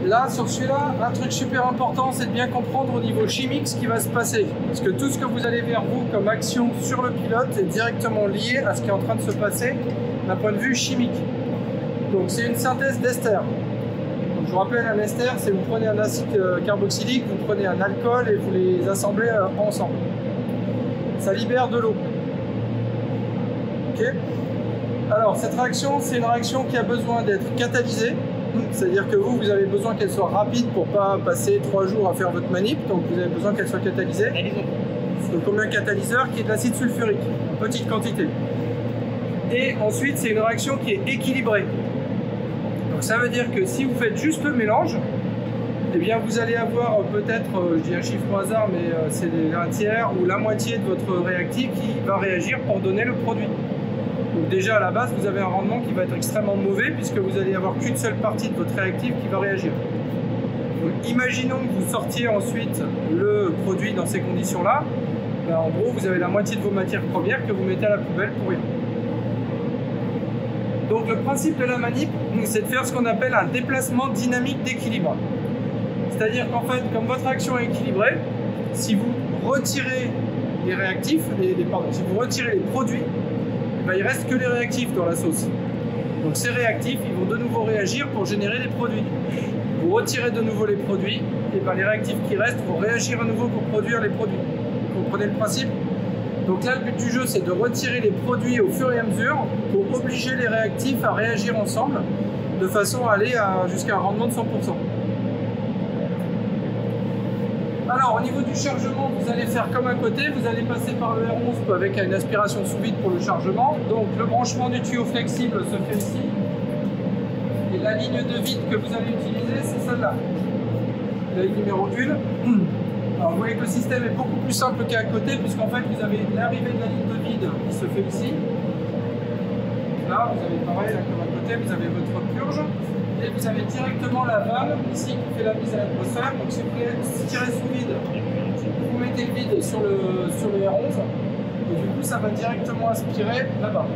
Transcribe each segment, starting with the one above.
Là, sur celui-là, un truc super important, c'est de bien comprendre au niveau chimique ce qui va se passer. Parce que tout ce que vous allez vers vous comme action sur le pilote est directement lié à ce qui est en train de se passer d'un point de vue chimique. Donc c'est une synthèse d'ester. Je vous rappelle, un ester, c'est vous prenez un acide carboxylique, vous prenez un alcool et vous les assemblez ensemble. Ça libère de l'eau. Ok. Alors cette réaction, c'est une réaction qui a besoin d'être catalysée. C'est-à-dire que vous avez besoin qu'elle soit rapide pour ne pas passer 3 jours à faire votre manip, donc vous avez besoin qu'elle soit catalysée. Donc comme un catalyseur qui est de l'acide sulfurique, en petite quantité. Et ensuite, c'est une réaction qui est équilibrée. Donc ça veut dire que si vous faites juste le mélange, eh bien vous allez avoir peut-être, je dis un chiffre au hasard, mais c'est un tiers ou la moitié de votre réactif qui va réagir pour donner le produit. Donc déjà à la base, vous avez un rendement qui va être extrêmement mauvais puisque vous allez avoir qu'une seule partie de votre réactif qui va réagir. Donc, imaginons que vous sortiez ensuite le produit dans ces conditions-là. Ben, en gros, vous avez la moitié de vos matières premières que vous mettez à la poubelle pour rien. Donc le principe de la manip, c'est de faire ce qu'on appelle un déplacement dynamique d'équilibre. C'est-à-dire qu'en fait, comme votre action est équilibrée, si vous retirez les réactifs, si vous retirez les produits, ben, il ne reste que les réactifs dans la sauce. Donc ces réactifs, ils vont de nouveau réagir pour générer des produits. Vous retirez de nouveau les produits, et ben, les réactifs qui restent vont réagir à nouveau pour produire les produits. Vous comprenez le principe? Donc là, le but du jeu, c'est de retirer les produits au fur et à mesure pour obliger les réactifs à réagir ensemble de façon à aller jusqu'à un rendement de 100%. Alors, au niveau du chargement, vous allez faire comme à côté, vous allez passer par le R11 avec une aspiration sous vide pour le chargement. Donc, le branchement du tuyau flexible se fait ici. Et la ligne de vide que vous allez utiliser, c'est celle-là. La ligne numéro 1. Alors, vous voyez que le système est beaucoup plus simple qu'à côté, puisqu'en fait, vous avez l'arrivée de la ligne de vide qui se fait ici. Là, vous avez pareil, là, comme à côté, vous avez votre purge. Et vous avez directement la valve ici qui fait la mise à l'atmosphère. Donc si vous voulez tirer sous vide, vous mettez le vide sur le R11 et du coup ça va directement aspirer là-bas.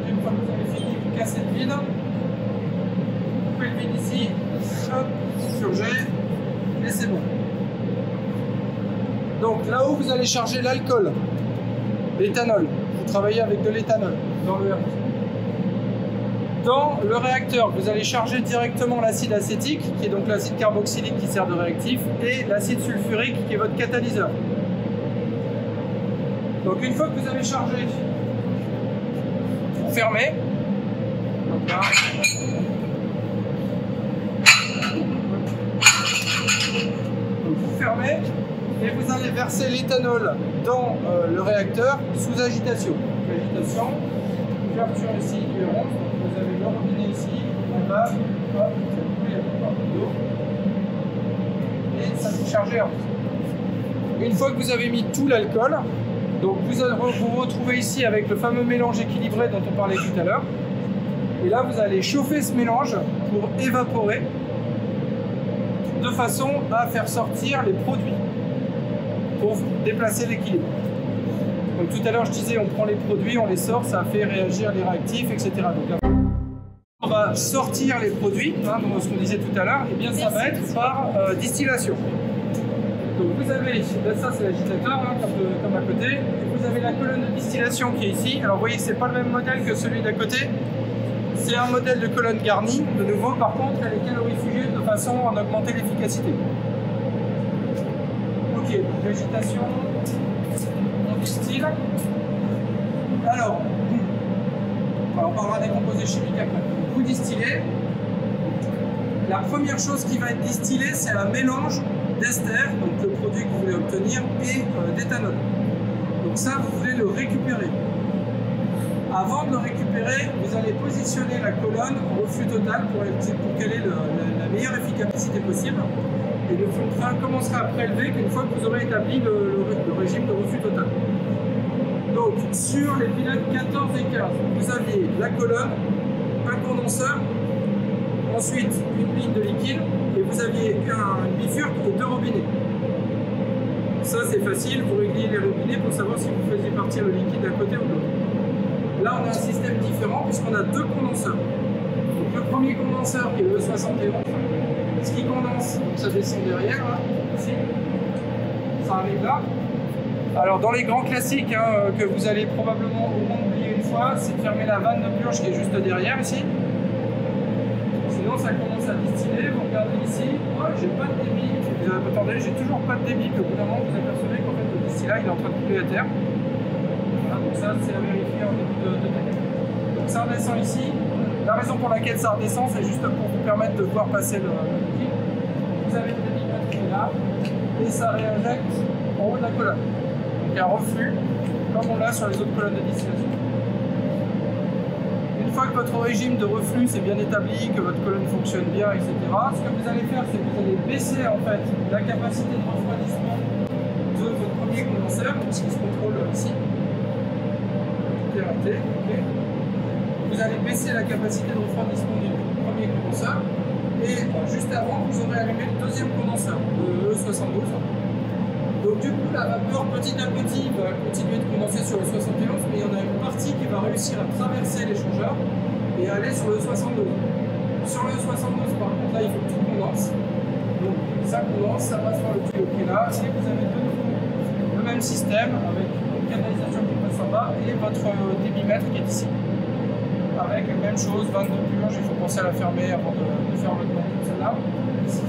Une fois que vous avez fini, vous cassez le vide, vous coupez le vide ici, hop, purgez et c'est bon. Donc là-haut vous allez charger l'alcool, l'éthanol. Vous travaillez avec de l'éthanol dans le R11. Dans le réacteur, vous allez charger directement l'acide acétique, qui est donc l'acide carboxylique qui sert de réactif, et l'acide sulfurique qui est votre catalyseur. Donc une fois que vous avez chargé, vous fermez. Donc là, donc vous fermez et vous allez verser l'éthanol dans le réacteur sous agitation. Agitation, ouverture ici du R11. Vous avez le robinet ici, en bas, hop, vous avez d'eau et ça s'est chargé en plus. Une fois que vous avez mis tout l'alcool, donc vous retrouvez ici avec le fameux mélange équilibré dont on parlait tout à l'heure. Et là, vous allez chauffer ce mélange pour évaporer de façon à faire sortir les produits pour déplacer l'équilibre. Donc tout à l'heure, je disais, on prend les produits, on les sort, ça fait réagir les réactifs, etc. Donc là, on va sortir les produits, hein, donc ce qu'on disait tout à l'heure, et bien ça va être par distillation. Donc vous avez, ça c'est l'agitateur, hein, comme à côté, et vous avez la colonne de distillation qui est ici. Alors vous voyez, c'est pas le même modèle que celui d'à côté, c'est un modèle de colonne garnie. De nouveau, par contre, elle est calorifugée de façon à en augmenter l'efficacité. Ok, donc l'agitation, on distille. Alors, on parlera des composés chimiques après. Vous distillez. La première chose qui va être distillée, c'est un mélange d'ester, donc le produit que vous voulez obtenir, et d'éthanol. Donc ça, vous voulez le récupérer. Avant de le récupérer, vous allez positionner la colonne en reflux total pour qu'elle ait la meilleure efficacité possible. Et le train commencera à prélever qu'une fois que vous aurez établi le régime de reflux total. Donc, sur les pilotes 14 et 15, vous aviez la colonne, un condenseur, ensuite une ligne de liquide, et vous aviez une bifurque et 2 robinets. Ça, c'est facile, vous régliez les robinets pour savoir si vous faisiez partir le liquide d'un côté ou de l'autre. Là, on a un système différent puisqu'on a 2 condenseurs. Donc le premier condenseur qui est le E71, ce qui condense, donc ça descend derrière, là, ici, ça arrive là. Alors dans les grands classiques hein, que vous allez probablement au moins oublier une fois, c'est de fermer la vanne de purge qui est juste derrière ici. Sinon ça commence à distiller, vous regardez ici, oh j'ai pas de débit, attendez, j'ai toujours pas de débit, puis au bout d'un moment vous apercevez qu'en fait le distillat il est en train de couler à terre. Voilà, donc ça c'est à vérifier en début de technique. Donc ça redescend ici. La raison pour laquelle ça redescend, c'est juste pour vous permettre de voir passer le liquide. Vous avez le débit qui est là, et ça réinjecte en haut de la colonne. Donc un reflux, comme on l'a sur les autres colonnes de distillation. Une fois que votre régime de reflux est bien établi, que votre colonne fonctionne bien, etc., ce que vous allez faire, c'est que vous allez baisser en fait la capacité de refroidissement de votre premier condenseur, ce qui se contrôle ici. TRT, ok. Vous allez baisser la capacité de refroidissement du premier condenseur et juste avant, vous aurez allumé le deuxième condenseur, le E72. Donc du coup, la vapeur petit à petit va continuer de condenser sur le 71, mais il y en a une partie qui va réussir à traverser l'échangeur et aller sur le 72. Sur le 72, par contre, là, il faut que tout condense. Donc ça condense, ça passe par le tuyau qui est là, et vous avez de nouveau le même système avec une canalisation qui passe en bas et votre débitmètre qui est ici. Avec la même chose, vanne de purge, il faut penser à la fermer avant de faire votre manip, celle-là, ici.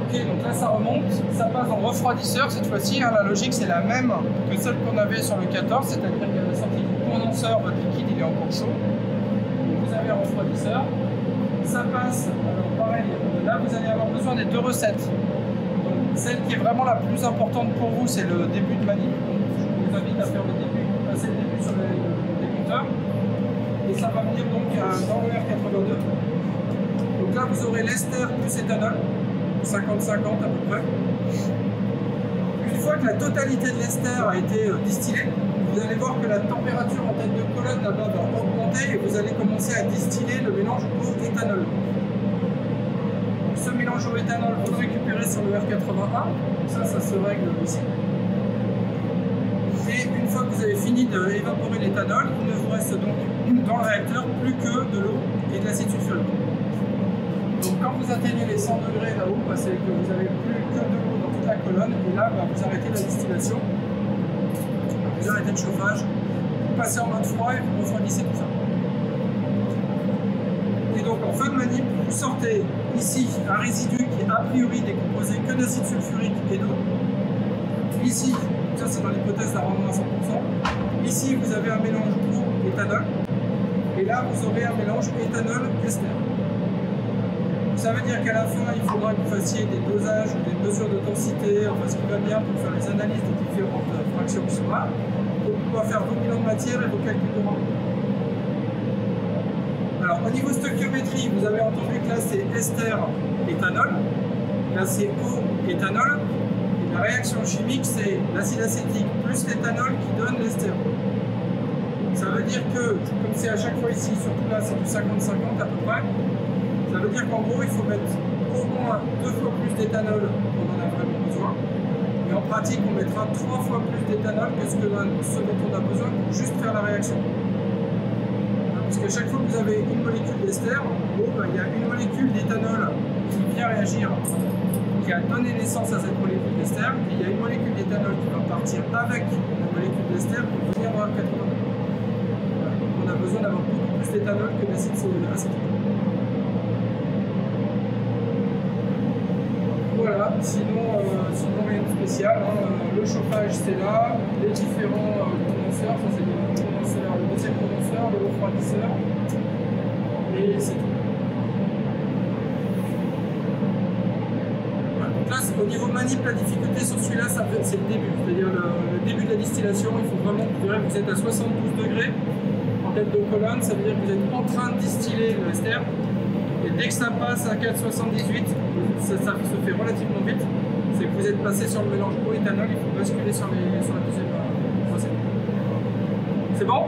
Ok, donc là ça remonte, ça passe en refroidisseur cette fois-ci, hein, la logique c'est la même que celle qu'on avait sur le 14, c'est-à-dire qu'à la sortie du condenseur, votre liquide il est encore chaud. Donc vous avez un refroidisseur, ça passe, alors pareil, là vous allez avoir besoin des deux recettes. Donc celle qui est vraiment la plus importante pour vous, c'est le début de manip. Je vous invite à faire le début, passer le début sur le débuteur. Et ça va venir donc dans le R82. Donc là vous aurez l'ester plus éthanol, 50-50 à peu près. Une fois que la totalité de l'ester a été distillée, vous allez voir que la température en tête de colonne là-bas va augmenter et vous allez commencer à distiller le mélange eau-éthanol. Ce mélange eau-éthanol, vous le récupérez sur le R81, ça se règle ici. Et une fois que vous avez fini d'évaporer l'éthanol, il ne vous reste donc dans le réacteur plus que de l'eau et de l'acide sulfurique. Donc quand vous atteignez les 100 degrés là-haut, c'est que vous n'avez plus que de l'eau dans toute la colonne, et là vous arrêtez la distillation, vous arrêtez le chauffage, vous passez en mode froid et vous refroidissez tout ça. Et donc en fin de manip, vous sortez ici un résidu qui est a priori décomposé que d'acide sulfurique et d'eau. Ici, ça c'est dans l'hypothèse d'un rendement à 100%. Ici vous avez un mélange eau-éthanol. Et là vous aurez un mélange éthanol-ester. Ça veut dire qu'à la fin il faudra que vous fassiez des dosages ou des mesures de densité, enfin ce qui va bien pour faire les analyses des différentes fractions qui sont là, pour pouvoir faire vos bilans de matière et vos calculs de rendement. Alors au niveau stoichiométrie, vous avez entendu que là c'est ester-éthanol, là c'est eau-éthanol. La réaction chimique, c'est l'acide acétique plus l'éthanol qui donne l'ester. Ça veut dire que, comme c'est à chaque fois ici, surtout là, c'est du 50-50 à peu près, ça veut dire qu'en gros, il faut mettre au moins 2 fois plus d'éthanol qu'on en a vraiment besoin. Et en pratique, on mettra 3 fois plus d'éthanol que ce dont on a besoin pour juste faire la réaction. Parce qu'à chaque fois que vous avez une molécule d'ester, en gros, il y a une molécule d'éthanol qui vient réagir, qui a donné naissance à cette molécule d'ester, et il y a une molécule d'éthanol qui va partir avec la molécule d'ester pour venir dans 80. Voilà. Donc on a besoin d'avoir beaucoup plus d'éthanol que d'acide acétique. Voilà, sinon rien de spécial. Hein. Le chauffage c'est là, les différents condenseurs, ça c'est le condenseur, le deuxième condenseur, le refroidisseur, et c'est tout. Là, au niveau manip, la difficulté sur celui-là, c'est le début. C'est-à-dire le début de la distillation, il faut vraiment que vous êtes à 72 degrés en tête de colonne, ça veut dire que vous êtes en train de distiller le ester. Et dès que ça passe à 4,78, ça se fait relativement vite. C'est que vous êtes passé sur le mélange eau-éthanol, il faut basculer sur la deuxième recette. C'est bon ?